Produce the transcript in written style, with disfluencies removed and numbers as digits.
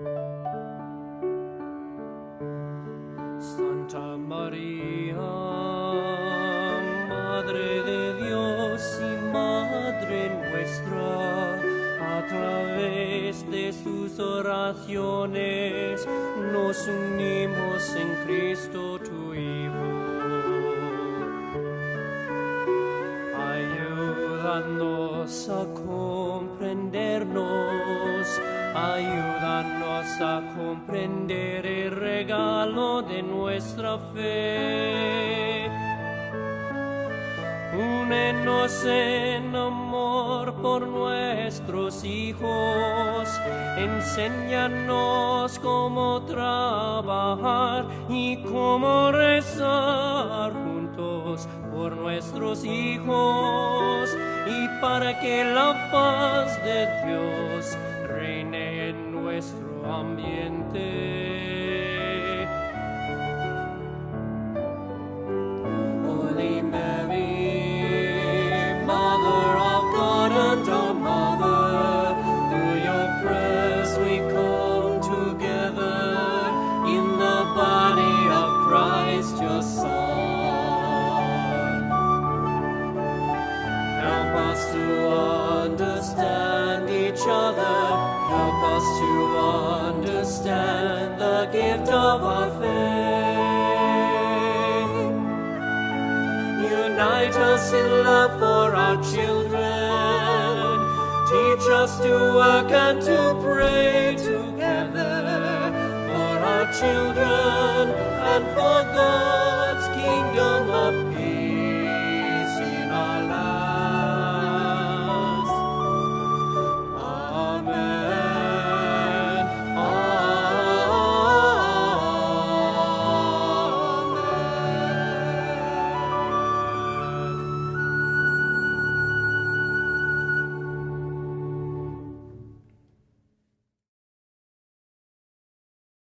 Santa María, Madre de Dios y Madre nuestra, a través de sus oraciones nos unimos en Cristo tu Hijo. Ayúdanos a comprendernos, ayúdanos a comprender el regalo de nuestra fe. Únenos en amor por nuestros hijos, enséñanos cómo trabajar y cómo rezar juntos por nuestros hijos y para que la paz de Dios reine en nuestro ambiente. Holy Mary, Mother of God and our Mother, through your prayers we come together in the body of Christ your Son. Help us to understand each other. Help us to understand the gift of our faith. Unite us in love for our children. Teach us to work and to pray together for our children and for God's kingdom of